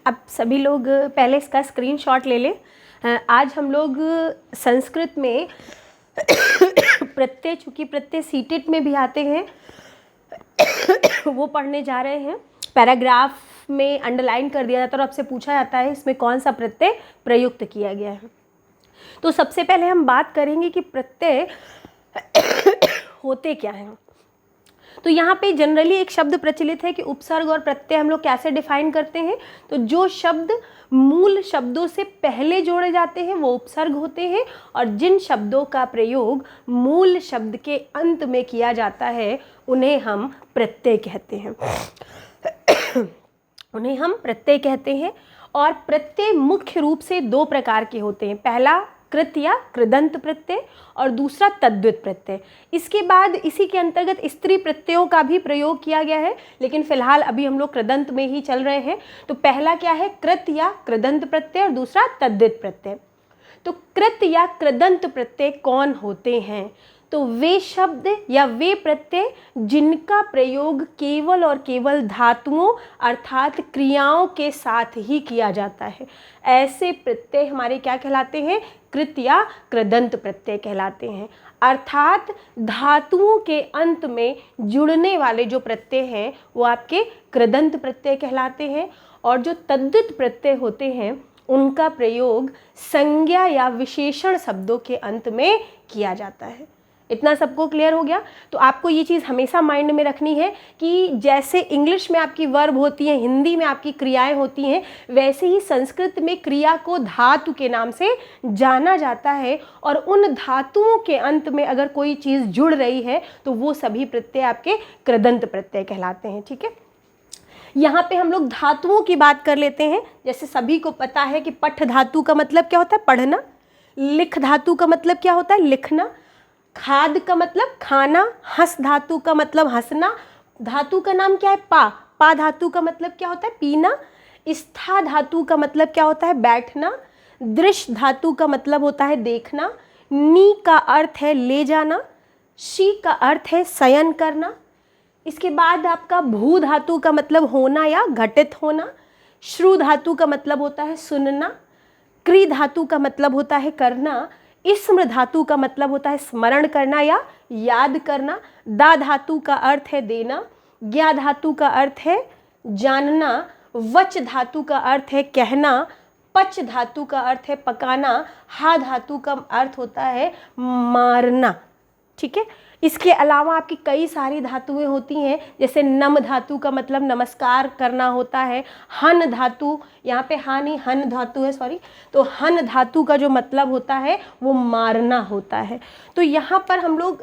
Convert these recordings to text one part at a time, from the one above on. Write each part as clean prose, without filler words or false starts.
अब सभी लोग पहले इसका स्क्रीनशॉट ले लें। आज हम लोग संस्कृत में प्रत्यय, चूँकि प्रत्यय सीटेट में भी आते हैं, वो पढ़ने जा रहे हैं। पैराग्राफ में अंडरलाइन कर दिया जाता है और आपसे पूछा जाता है इसमें कौन सा प्रत्यय प्रयुक्त किया गया है। तो सबसे पहले हम बात करेंगे कि प्रत्यय होते क्या हैं। तो यहाँ पे जनरली एक शब्द प्रचलित है कि उपसर्ग और प्रत्यय हम लोग कैसे डिफाइन करते हैं। तो जो शब्द मूल शब्दों से पहले जोड़े जाते हैं वो उपसर्ग होते हैं, और जिन शब्दों का प्रयोग मूल शब्द के अंत में किया जाता है उन्हें हम प्रत्यय कहते हैं। उन्हें हम प्रत्यय कहते हैं। और प्रत्यय मुख्य रूप से दो प्रकार के होते हैं। पहला कृत या कृदंत प्रत्यय और दूसरा तद्धित प्रत्यय। इसके बाद इसी के अंतर्गत स्त्री प्रत्ययों का भी प्रयोग किया गया है, लेकिन फिलहाल अभी हम लोग कृदंत में ही चल रहे हैं। तो पहला क्या है, कृत या कृदंत प्रत्यय, और दूसरा तद्धित प्रत्यय। तो कृत या कृदंत प्रत्यय कौन होते हैं? तो वे शब्द या वे प्रत्यय जिनका प्रयोग केवल और केवल धातुओं अर्थात क्रियाओं के साथ ही किया जाता है, ऐसे प्रत्यय हमारे क्या कहलाते हैं? कृत या कृदंत प्रत्यय कहलाते हैं। अर्थात धातुओं के अंत में जुड़ने वाले जो प्रत्यय हैं वो आपके कृदंत प्रत्यय कहलाते हैं। और जो तद्धित प्रत्यय होते हैं उनका प्रयोग संज्ञा या विशेषण शब्दों के अंत में किया जाता है। इतना सबको क्लियर हो गया? तो आपको ये चीज़ हमेशा माइंड में रखनी है कि जैसे इंग्लिश में आपकी वर्ब होती हैं, हिंदी में आपकी क्रियाएं होती हैं, वैसे ही संस्कृत में क्रिया को धातु के नाम से जाना जाता है। और उन धातुओं के अंत में अगर कोई चीज़ जुड़ रही है तो वो सभी प्रत्यय आपके कृदंत प्रत्यय कहलाते हैं। ठीक है, यहाँ पे हम लोग धातुओं की बात कर लेते हैं। जैसे सभी को पता है कि पठ धातु का मतलब क्या होता है? पढ़ना। लिख धातु का मतलब क्या होता है? लिखना। खाद का मतलब खाना। हंस धातु का मतलब हंसना। धातु का नाम क्या है? पा। पा धातु का मतलब क्या होता है? पीना। स्था धातु का मतलब क्या होता है? बैठना। दृश्य धातु का मतलब होता है देखना। नी का अर्थ है ले जाना। शी का अर्थ है शयन करना। इसके बाद आपका भू धातु का मतलब होना या घटित होना। श्रु धातु का मतलब होता है सुनना। क्री धातु का मतलब होता है करना। स्मृ धातु का मतलब होता है स्मरण करना या याद करना। दा धातु का अर्थ है देना। ज्ञा धातु का अर्थ है जानना। वच धातु का अर्थ है कहना। पच धातु का अर्थ है पकाना। हा धातु का अर्थ होता है मारना। ठीक है, इसके अलावा आपकी कई सारी धातुएं होती हैं। जैसे नम धातु का मतलब नमस्कार करना होता है। हन धातु, यहाँ पे हा नहीं हन धातु है, सॉरी। तो हन धातु का जो मतलब होता है वो मारना होता है। तो यहाँ पर हम लोग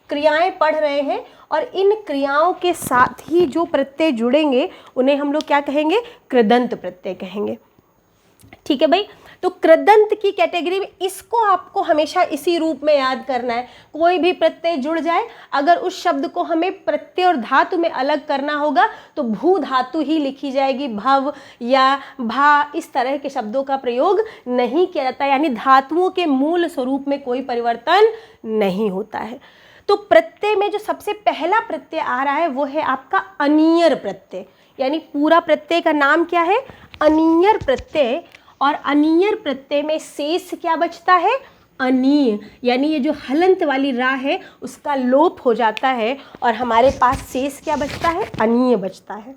क्रियाएं पढ़ रहे हैं और इन क्रियाओं के साथ ही जो प्रत्यय जुड़ेंगे उन्हें हम लोग क्या कहेंगे? कृदंत प्रत्यय कहेंगे। ठीक है भाई, तो कृदंत की कैटेगरी में इसको आपको हमेशा इसी रूप में याद करना है। कोई भी प्रत्यय जुड़ जाए, अगर उस शब्द को हमें प्रत्यय और धातु में अलग करना होगा तो भू धातु ही लिखी जाएगी। भव या भा, इस तरह के शब्दों का प्रयोग नहीं किया जाता, यानी धातुओं के मूल स्वरूप में कोई परिवर्तन नहीं होता है। तो प्रत्यय में जो सबसे पहला प्रत्यय आ रहा है वो है आपका अनियर प्रत्यय। यानी पूरा प्रत्यय का नाम क्या है? अनियर प्रत्यय। और अनियर प्रत्यय में शेष क्या बचता है? अनीय। यानी ये जो हलंत वाली रा है उसका लोप हो जाता है और हमारे पास शेष क्या बचता है? अनीय बचता है।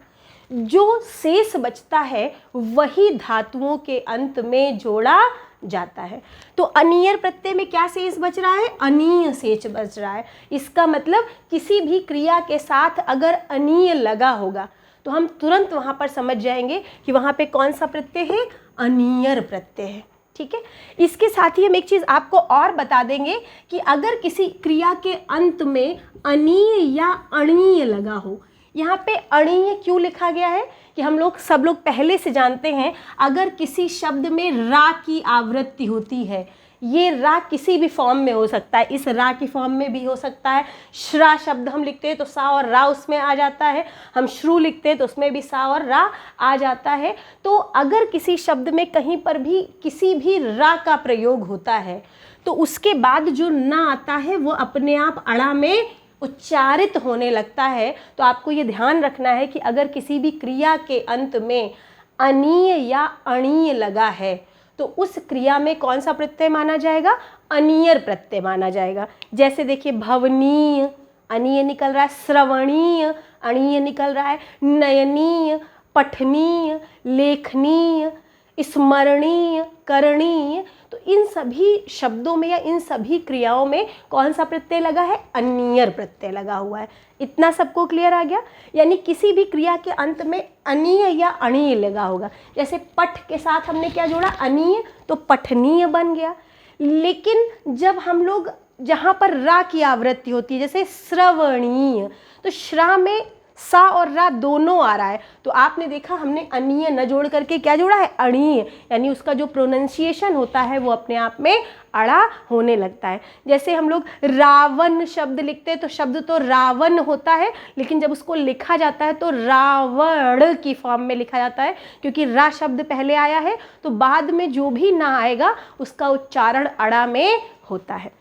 जो शेष बचता है वही धातुओं के अंत में जोड़ा जाता है। तो अनियर प्रत्यय में क्या शेष बच रहा है? अनीय शेष बच रहा है। इसका मतलब किसी भी क्रिया के साथ अगर अनीय लगा होगा तो हम तुरंत वहाँ पर समझ जाएंगे कि वहाँ पे कौन सा प्रत्यय है? अनियर प्रत्यय है। ठीक है, इसके साथ ही हम एक चीज़ आपको और बता देंगे कि अगर किसी क्रिया के अंत में अनीय या अणीय लगा हो, यहाँ पे अणीय क्यों लिखा गया है कि हम लोग सब लोग पहले से जानते हैं, अगर किसी शब्द में रा की आवृत्ति होती है, ये रा किसी भी फॉर्म में हो सकता है, इस रा की फॉर्म में भी हो सकता है। श्रा शब्द हम लिखते हैं तो सा और रा उसमें आ जाता है। हम श्रु लिखते हैं तो उसमें भी सा और रा आ जाता है। तो अगर किसी शब्द में कहीं पर भी किसी भी रा का प्रयोग होता है तो उसके बाद जो ना आता है वो अपने आप अड़ा में उच्चारित होने लगता है। तो आपको ये ध्यान रखना है कि अगर किसी भी क्रिया के अंत में अनीय या अणीय लगा है तो उस क्रिया में कौन सा प्रत्यय माना जाएगा? अनीयर प्रत्यय माना जाएगा। जैसे देखिए भवनीय अनीय निकल रहा है, श्रवणीय अणीय निकल रहा है, नयनीय, पठनीय, लेखनीय, स्मरणीय, करणीय। तो इन सभी शब्दों में या इन सभी क्रियाओं में कौन सा प्रत्यय लगा है? अनीयर प्रत्यय लगा हुआ है। इतना सबको क्लियर आ गया? यानी किसी भी क्रिया के अंत में अनीय या अणीय लगा होगा। जैसे पठ के साथ हमने क्या जोड़ा? अनीय, तो पठनीय बन गया। लेकिन जब हम लोग जहाँ पर रा की आवृत्ति होती है, जैसे श्रवणीय, तो श्रा में सा और रा दोनों आ रहा है, तो आपने देखा हमने अनीय न जोड़ करके क्या जोड़ा है? अणीय। यानी उसका जो प्रोनाउंसिएशन होता है वो अपने आप में अड़ा होने लगता है। जैसे हम लोग रावण शब्द लिखते हैं तो शब्द तो रावण होता है, लेकिन जब उसको लिखा जाता है तो रावण की फॉर्म में लिखा जाता है, क्योंकि रा शब्द पहले आया है, तो बाद में जो भी ना आएगा उसका उच्चारण अड़ा में होता है।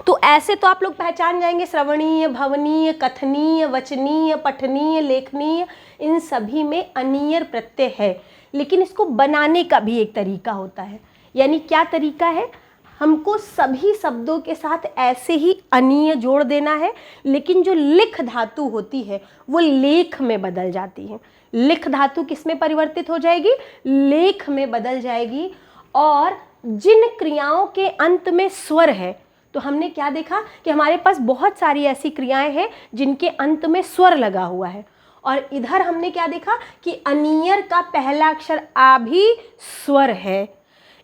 तो ऐसे तो आप लोग पहचान जाएंगे, श्रवणीय, भवनीय, कथनीय, वचनीय, पठनीय, लेखनीय, इन सभी में अनीयर प्रत्यय है। लेकिन इसको बनाने का भी एक तरीका होता है। यानी क्या तरीका है? हमको सभी शब्दों के साथ ऐसे ही अनीय जोड़ देना है, लेकिन जो लिख धातु होती है वो लेख में बदल जाती है। लिख धातु किस में परिवर्तित हो जाएगी? लेख में बदल जाएगी। और जिन क्रियाओं के अंत में स्वर है, तो हमने क्या देखा कि हमारे पास बहुत सारी ऐसी क्रियाएं हैं जिनके अंत में स्वर लगा हुआ है। और इधर हमने क्या देखा कि अनीयर का पहला अक्षर आ भी स्वर है।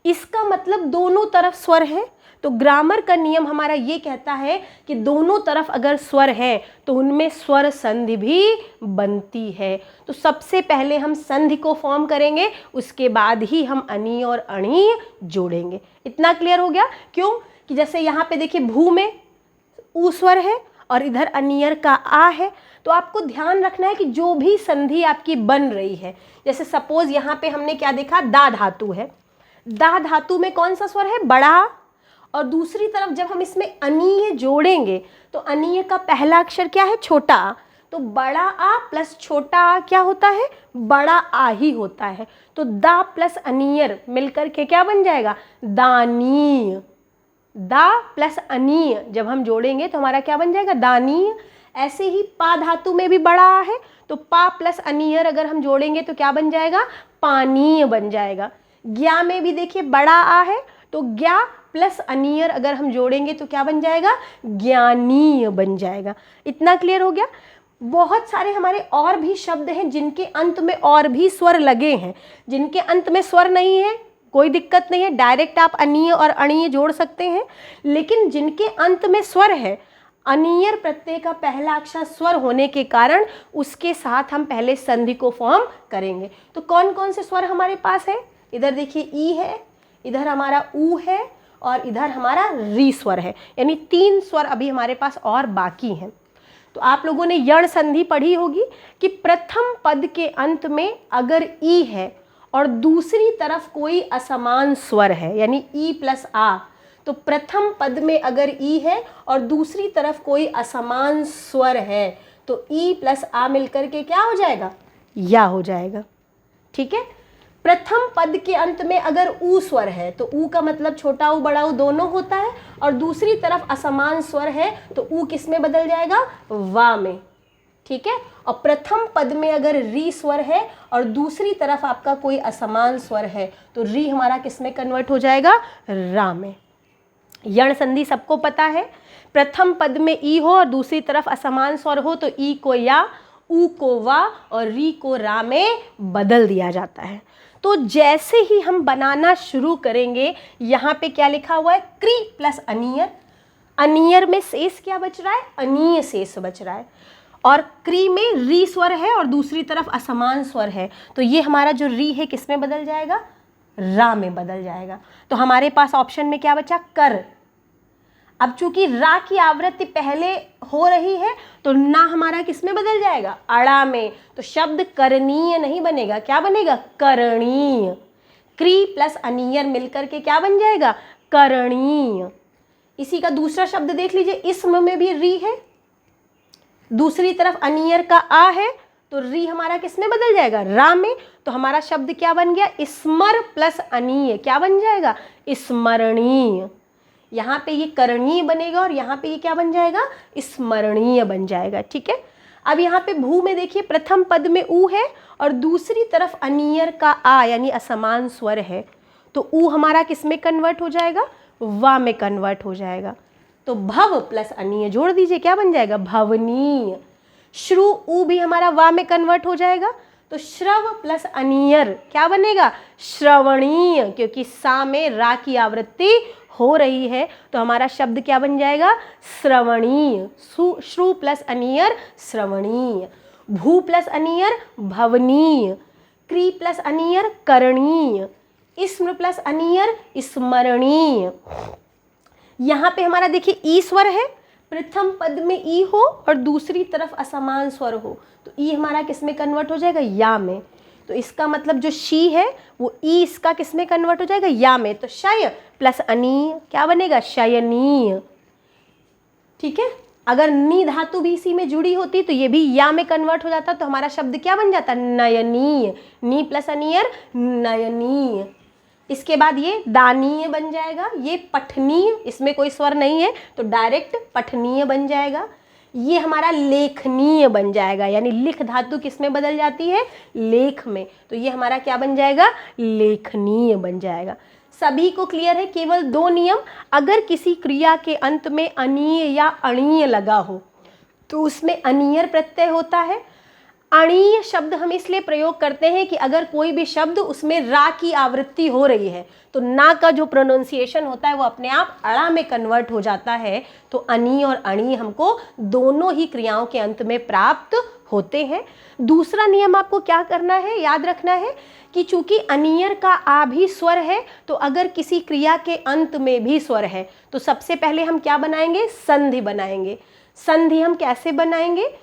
इसका मतलब दोनों तरफ स्वर है। तो ग्रामर का नियम हमारा ये कहता है कि दोनों तरफ अगर स्वर है तो उनमें स्वर संधि भी बनती है। तो सबसे पहले हम संधि को फॉर्म करेंगे, उसके बाद ही हम अनीय और अणीय जोड़ेंगे। इतना क्लियर हो गया? क्यों कि जैसे यहाँ पे देखिए भू में ऊ स्वर है और इधर अनीयर का आ है, तो आपको ध्यान रखना है कि जो भी संधि आपकी बन रही है, जैसे सपोज यहाँ पे हमने क्या देखा? दा धातु है। दा धातु में कौन सा स्वर है? बड़ा। और दूसरी तरफ जब हम इसमें अनीय जोड़ेंगे तो अनीय का पहला अक्षर क्या है? छोटा। तो बड़ा आ प्लस छोटा आ क्या होता है? बड़ा आ ही होता है। तो दा प्लस अनीयर मिलकर के क्या बन जाएगा? दानीय। दा प्लस अनीय जब हम जोड़ेंगे तो हमारा क्या बन जाएगा? दानीय। ऐसे ही पा धातु में भी बड़ा आ है, तो पा प्लस अनीयर अगर हम जोड़ेंगे तो क्या बन जाएगा? पानीय बन जाएगा। ज्ञा में भी देखिए बड़ा आ है, तो ज्ञा प्लस अनीयर अगर हम जोड़ेंगे तो क्या बन जाएगा? ज्ञानीय बन जाएगा। इतना क्लियर हो गया? बहुत सारे हमारे और भी शब्द हैं जिनके अंत में और भी स्वर लगे हैं। जिनके अंत में स्वर नहीं है कोई दिक्कत नहीं है, डायरेक्ट आप अनीय और अणीय जोड़ सकते हैं। लेकिन जिनके अंत में स्वर है, अनीयर प्रत्यय का पहला अक्षर स्वर होने के कारण उसके साथ हम पहले संधि को फॉर्म करेंगे। तो कौन कौन से स्वर हमारे पास है? इधर देखिए ई है, इधर हमारा ऊ है और इधर हमारा री स्वर है। यानी 3 स्वर अभी हमारे पास और बाकी हैं। तो आप लोगों ने यण संधि पढ़ी होगी कि प्रथम पद के अंत में अगर ई है और दूसरी तरफ कोई असमान स्वर है, यानी ई प्लस आ, तो प्रथम पद में अगर ई है और दूसरी तरफ कोई असमान स्वर है तो ई प्लस आ मिलकर के क्या हो जाएगा? या हो जाएगा। ठीक है? प्रथम पद के अंत में अगर ऊ स्वर है तो ऊ का मतलब छोटा ऊ बड़ा ऊ दोनों होता है, और दूसरी तरफ असमान स्वर है तो ऊ किस में बदल जाएगा? वा में। ठीक है? और प्रथम पद में अगर री स्वर है और दूसरी तरफ आपका कोई असमान स्वर है तो री हमारा किस में कन्वर्ट हो जाएगा? रा में। यण संधि सबको पता है, प्रथम पद में ई हो और दूसरी तरफ असमान स्वर हो तो ई को या, ऊ को वा और री को रा में बदल दिया जाता है। तो जैसे ही हम बनाना शुरू करेंगे, यहाँ पे क्या लिखा हुआ है? क्री प्लस अनीयर। अनीयर में शेष क्या बच रहा है? अनीय शेष बच रहा है। और क्री में री स्वर है और दूसरी तरफ असमान स्वर है, तो ये हमारा जो री है किस में बदल जाएगा? रा में बदल जाएगा। तो हमारे पास ऑप्शन में क्या बचा? कर। अब चूंकि रा की आवृत्ति पहले हो रही है तो ना हमारा किस में बदल जाएगा? अड़ा में। तो शब्द करणीय नहीं बनेगा, क्या बनेगा? करणीय। क्री प्लस अनीयर मिलकर के क्या बन जाएगा? करणीय। इसी का दूसरा शब्द देख लीजिए, इस्म में भी री है, दूसरी तरफ अनीयर का आ है, तो री हमारा किस में बदल जाएगा, रा में। तो हमारा शब्द क्या बन गया, स्मर प्लस अनीय, क्या बन जाएगा, स्मरणीय। यहाँ पे ये करणीय बनेगा और यहाँ पे ये क्या बन जाएगा, स्मरणीय बन जाएगा। ठीक है। अब यहाँ पे भू में देखिए प्रथम पद में ऊ है और दूसरी तरफ अनियर का आ यानी असमान स्वर है, तो ऊ हमारा किस में कन्वर्ट हो जाएगा, वा में कन्वर्ट हो जाएगा। तो भव प्लस अनीय जोड़ दीजिए, क्या बन जाएगा, भवनीय। श्रु ऊ भी हमारा वा में कन्वर्ट हो जाएगा, तो श्रव प्लस अनियर क्या बनेगा, श्रवणीय, क्योंकि सा में रा की आवृत्ति हो रही है, तो हमारा शब्द क्या बन जाएगा, श्रवणीय। श्रु प्लस अनियर श्रवणीय, भू प्लस अनियर भवनीय, क्री प्लस अनियर करणीय, स्म प्लस अनियर स्मरणीय। यहाँ पे हमारा देखिए ई स्वर है, प्रथम पद में ई हो और दूसरी तरफ असमान स्वर हो, तो ई हमारा किस में कन्वर्ट हो जाएगा, या में। तो इसका मतलब जो शी है वो ई इसका किस में कन्वर्ट हो जाएगा, या में। तो शय प्लस अनीय क्या बनेगा, शयनीय। ठीक है। अगर नी धातु भी इसी में जुड़ी होती तो ये भी या में कन्वर्ट हो जाता, तो हमारा शब्द क्या बन जाता, नयनीय। नी प्लस अनियर नयनीय। इसके बाद ये दानीय बन जाएगा, ये पठनीय, इसमें कोई स्वर नहीं है तो डायरेक्ट पठनीय बन जाएगा। ये हमारा लेखनीय बन जाएगा, यानी लिख धातु किस में बदल जाती है, लेख में, तो ये हमारा क्या बन जाएगा, लेखनीय बन जाएगा। सभी को क्लियर है। केवल दो नियम, अगर किसी क्रिया के अंत में अनीय या अणीय लगा हो तो उसमें अनीयर प्रत्यय होता है। अणीय शब्द हम इसलिए प्रयोग करते हैं कि अगर कोई भी शब्द उसमें रा की आवृत्ति हो रही है तो ना का जो प्रोनाउंसिएशन होता है वो अपने आप अड़ा में कन्वर्ट हो जाता है, तो अनी और अणी हमको दोनों ही क्रियाओं के अंत में प्राप्त होते हैं। दूसरा नियम आपको क्या करना है, याद रखना है कि चूंकि अनियर का आ भी स्वर है, तो अगर किसी क्रिया के अंत में भी स्वर है तो सबसे पहले हम क्या बनाएंगे, संधि बनाएंगे। संधि हम कैसे बनाएंगे,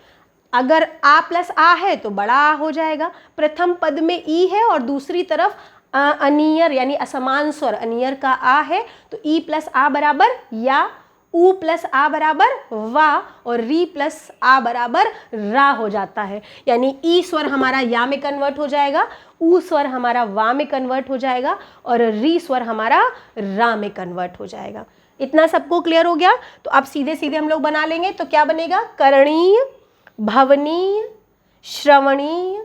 अगर आ प्लस आ है तो बड़ा आ हो जाएगा, प्रथम पद में ई है और दूसरी तरफ अनियर यानी असमान स्वर अनियर का आ है, तो ई प्लस आ बराबर या, ऊ प्लस आ बराबर वा और री प्लस आ बराबर रा हो जाता है। यानी ई स्वर हमारा या में कन्वर्ट हो जाएगा, ऊ स्वर हमारा वा में कन्वर्ट हो जाएगा और री स्वर हमारा रा में कन्वर्ट हो जाएगा। इतना सबको क्लियर हो गया। तो अब सीधे सीधे हम लोग बना लेंगे, तो क्या बनेगा, करणीय, भवनीय, श्रवणीय,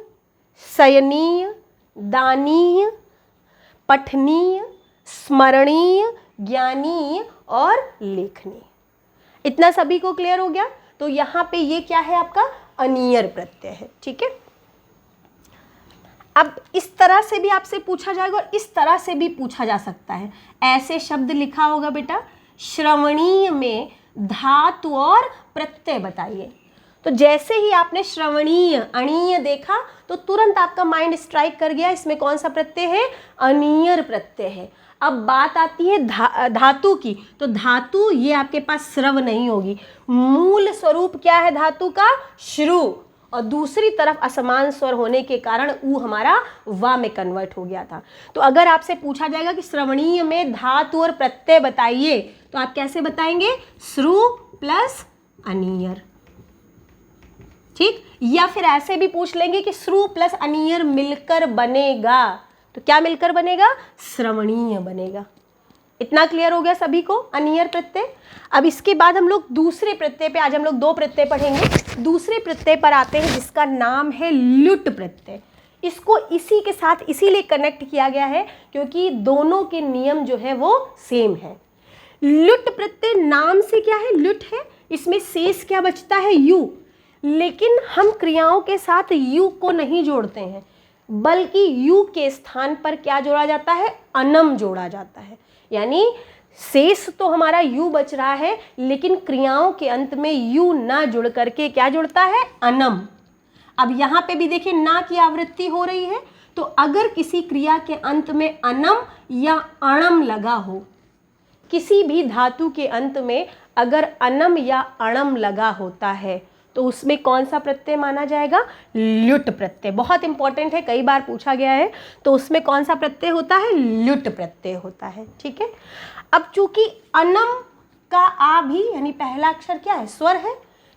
शयनीय, दानीय, पठनीय, स्मरणीय, ज्ञानीय और लेखनीय। इतना सभी को क्लियर हो गया। तो यहाँ पे ये क्या है, आपका अनियर प्रत्यय है। ठीक है। अब इस तरह से भी आपसे पूछा जाएगा और इस तरह से भी पूछा जा सकता है। ऐसे शब्द लिखा होगा बेटा, श्रवणीय में धातु और प्रत्यय बताइए। तो जैसे ही आपने श्रवणीय अणीय देखा तो तुरंत आपका माइंड स्ट्राइक कर गया, इसमें कौन सा प्रत्यय है, अनियर प्रत्यय है। अब बात आती है धातु की, तो धातु ये आपके पास स्रव नहीं होगी। मूल स्वरूप क्या है धातु का, श्रु, और दूसरी तरफ असमान स्वर होने के कारण ऊ हमारा वा में कन्वर्ट हो गया था। तो अगर आपसे पूछा जाएगा कि श्रवणीय में धातु और प्रत्यय बताइए, तो आप कैसे बताएंगे, श्रु प्लस अनियर। ठीक। या फिर ऐसे भी पूछ लेंगे कि श्रु प्लस अनियर मिलकर बनेगा, तो क्या मिलकर बनेगा, श्रवणीय बनेगा। इतना क्लियर हो गया सभी को, अनियर प्रत्यय। अब इसके बाद हम लोग दूसरे प्रत्यय पे, आज हम लोग दो प्रत्यय पढ़ेंगे। दूसरे प्रत्यय पर आते हैं जिसका नाम है लुट प्रत्यय। इसको इसी के साथ इसीलिए कनेक्ट किया गया है क्योंकि दोनों के नियम जो है वो सेम है। लुट प्रत्यय नाम से क्या है, लुट है, इसमें शेष क्या बचता है, यू। लेकिन हम क्रियाओं के साथ यू को नहीं जोड़ते हैं, बल्कि यू के स्थान पर क्या जोड़ा जाता है, अनम जोड़ा जाता है। यानी शेष तो हमारा यू बच रहा है, लेकिन क्रियाओं के अंत में यू ना जुड़ करके क्या जुड़ता है, अनम। अब यहाँ पे भी देखिए ना की आवृत्ति हो रही है, तो अगर किसी क्रिया के अंत में अनम या अणम लगा हो, किसी भी धातु के अंत में अगर अनम या अणम लगा होता है तो उसमें कौन सा प्रत्यय माना जाएगा, लुट प्रत्यय। बहुत इंपॉर्टेंट है, कई बार पूछा गया है। तो उसमें कौन सा प्रत्यय होता है, लुट प्रत्यय होता है। ठीक है। अब चूंकि अनम का आ भी यानी पहला अक्षर क्या है, स्वर है,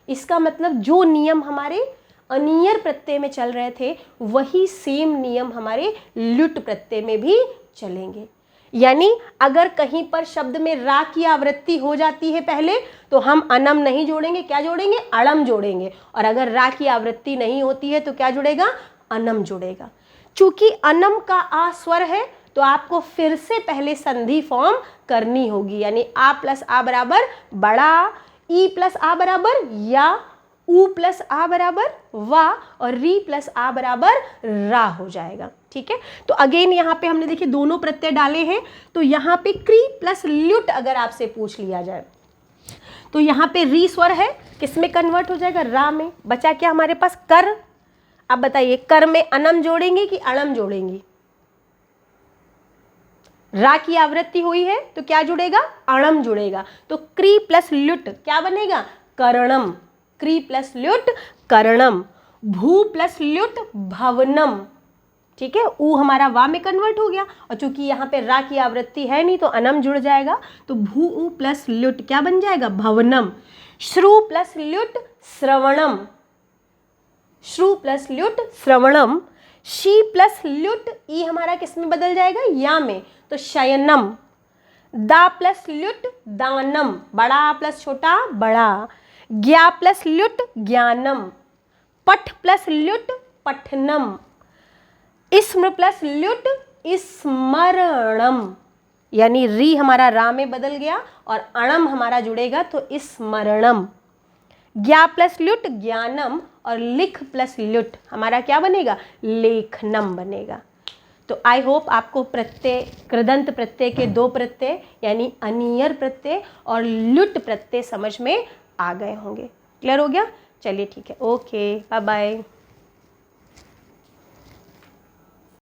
इसका मतलब जो नियम हमारे अनियर प्रत्यय में चल रहे थे वही सेम नियम हमारे लुट प्रत्यय में भी चलेंगे। यानी अगर कहीं पर शब्द में रा की आवृत्ति हो जाती है पहले तो हम अनम नहीं जोड़ेंगे, क्या जोड़ेंगे? अणम जोड़ेंगे। और अगर रा की आवृत्ति नहीं होती है तो क्या जुड़ेगा? अनम जुड़ेगा। चूंकि अनम का आ स्वर है तो आपको फिर से पहले संधि फॉर्म करनी होगी, यानी आ प्लस आ बराबर बड़ा, ई प्लस आ बराबर या, ऊ प्लस आ बराबर वा और री प्लस आ बराबर रा हो जाएगा। ठीक है, तो अगेन यहाँ पे हमने देखिए दोनों प्रत्यय डाले हैं। तो यहाँ पे क्री प्लस ल्युट अगर आपसे पूछ लिया जाए तो यहाँ पे री स्वर है, किसमें कन्वर्ट हो जाएगा? रा में। बचा क्या हमारे पास? कर। अब बताइए कर में अनम जोड़ेंगे कि अणम जोड़ेंगे? रा की आवृत्ति हुई है तो क्या जुड़ेगा? अणम जुड़ेगा। तो क्री प्लस ल्युट क्या बनेगा? करणम। क्री प्लस ल्युट करणम। भू प्लस ल्युट भवनम। ठीक है, ऊ हमारा वा में कन्वर्ट हो गया और चूंकि यहाँ पे रा की आवृत्ति है नहीं तो अनम जुड़ जाएगा, तो भू ऊ प्लस ल्युट क्या बन जाएगा? भवनम। श्रु प्लस ल्युट श्रवणम। श्रु प्लस ल्युट श्रवणम। शी प्लस ल्युट ई हमारा किस में बदल जाएगा? या में, तो शयनम। दा प्लस ल्युट दानम। बड़ा प्लस छोटा बड़ा। ज्ञा प्लस ल्युट ज्ञानम। पठ प्लस ल्युट पठनम। स्म प्लस ल्युट स्मरणम। यानी री हमारा रा में बदल गया और अणम हमारा जुड़ेगा तो स्मरणम। ज्ञा प्लस ल्युट ज्ञानम और लिख प्लस ल्युट हमारा क्या बनेगा? लेखनम बनेगा। तो आई होप आपको प्रत्यय, कृदंत प्रत्यय के दो प्रत्यय यानी अनियर प्रत्यय और लुट प्रत्यय समझ में आ गए होंगे। क्लियर हो गया? चलिए ठीक है, ओके, बाय बाय।